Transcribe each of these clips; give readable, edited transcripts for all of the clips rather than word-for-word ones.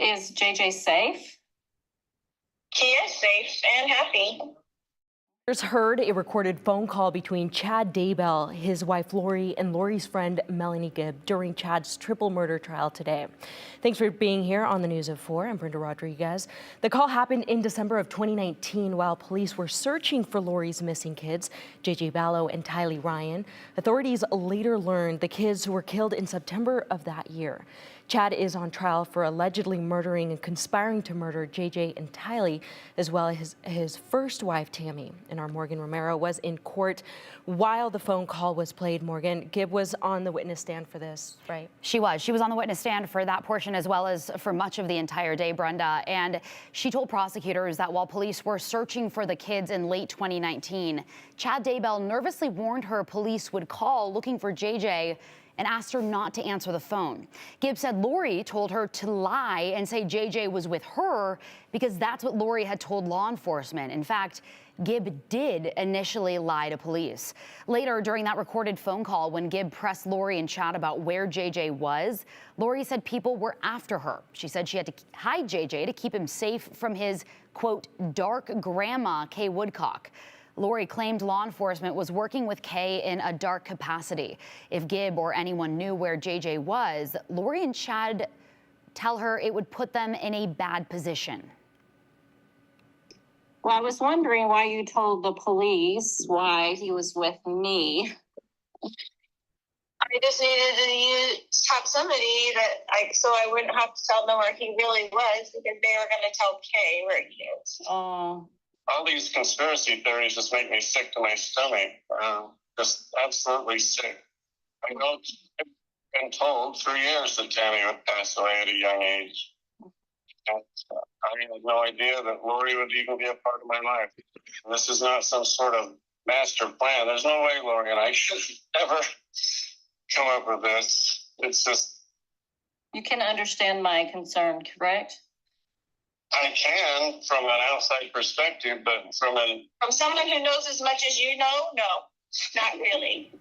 is JJ safe? He is safe and happy. Heard a recorded phone call between Chad Daybell, his wife Lori, and Lori's friend Melanie Gibb during Chad's triple murder trial today. Thanks for being here on the News at 4. I'm Brenda Rodriguez. The call happened in December of 2019 while police were searching for Lori's missing kids, Vallow and Tylee Ryan. Authorities later learned the kids were killed in September of that year. Chad is on trial for allegedly murdering and conspiring to murder JJ and Tylee, as well as his first wife, Tammy. And our Morgan Romero was in court while the phone call was played. Morgan, Gibb was on the witness stand for this, right? She was. She was on the witness stand for that portion as well as for much of the entire day, Brenda. And she told prosecutors that while police were searching for the kids in late 2019, Chad Daybell nervously warned her police would call looking for JJ and asked her not to answer the phone. Gibb said Lori told her to lie and say JJ was with her because that's what Lori had told law enforcement. In fact, Gibb did initially lie to police. Later, during that recorded phone call, when Gibb pressed Lori and Chad about where JJ was, Lori said people were after her. She said she had to hide JJ to keep him safe from his, quote, dark grandma, Kay Woodcock. Lori claimed law enforcement was working with Kay in a dark capacity. If Gibb or anyone knew where JJ was, Lori and Chad tell her it would put them in a bad position. Well, I was wondering why you told the police why he was with me. I just needed to have somebody so I wouldn't have to tell them where he really was because they were going to tell Kay where he is. Oh. All these conspiracy theories just make me sick to my stomach. Just absolutely sick. I know I've been told for years that Tammy would pass away at a young age. And I had no idea that Lori would even be a part of my life. This is not some sort of master plan. There's no way Lori and I should ever come up with this. It's just... You can understand my concern, correct? I can from an outside perspective, but from someone who knows as much as you know, no, not really.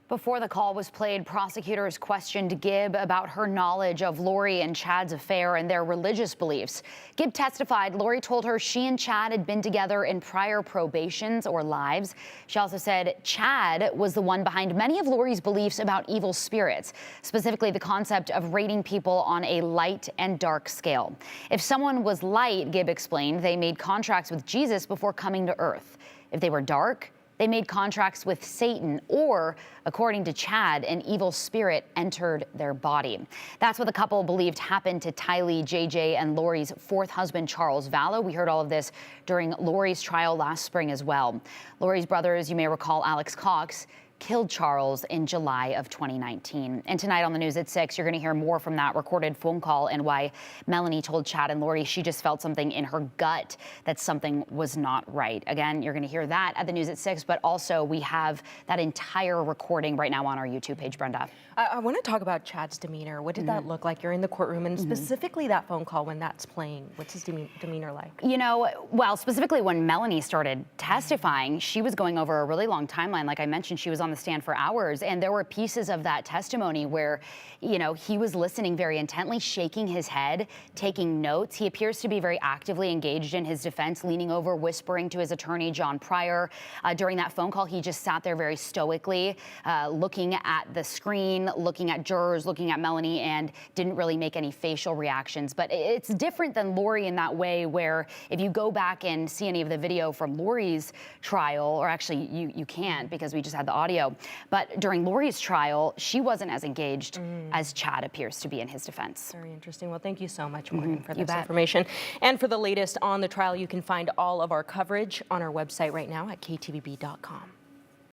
Before the call was played, prosecutors questioned Gibb about her knowledge of Lori and Chad's affair and their religious beliefs. Gibb testified Lori told her she and Chad had been together in prior probations or lives. She also said Chad was the one behind many of Lori's beliefs about evil spirits, specifically the concept of rating people on a light and dark scale. If someone was light, Gibb explained, they made contracts with Jesus before coming to earth. If they were dark, they made contracts with Satan, or, according to Chad, an evil spirit entered their body. That's what the couple believed happened to Tylee, JJ, and Lori's fourth husband, Charles Vallow. We heard all of this during Lori's trial last spring as well. Lori's brothers, you may recall Alex Cox, killed Charles in July of 2019. And tonight on the News at 6, you're going to hear more from that recorded phone call and why Melanie told Chad and Lori she just felt something in her gut that something was not right. Again, you're going to hear that at the News at 6, but also we have that entire recording right now on our YouTube page, Brenda. I want to talk about Chad's demeanor. What did that look like? You're in the courtroom, and specifically that phone call when that's playing. What's his demeanor like? You know, well, specifically when Melanie started testifying, she was going over a really long timeline. Like I mentioned, she was on the stand for hours, and there were pieces of that testimony where, you know, he was listening very intently, shaking his head, taking notes. He appears to be very actively engaged in his defense, leaning over, whispering to his attorney, John Pryor. During that phone call, he just sat there very stoically, looking at the screen, looking at jurors, looking at Melanie, and didn't really make any facial reactions. But it's different than Lori in that way, where if you go back and see any of the video from Lori's trial, or actually you can't because we just had the audio, but during Lori's trial, she wasn't as engaged as Chad appears to be in his defense. Very interesting. Well, thank you so much, Morgan, for this information. And for the latest on the trial, you can find all of our coverage on our website right now at ktvb.com.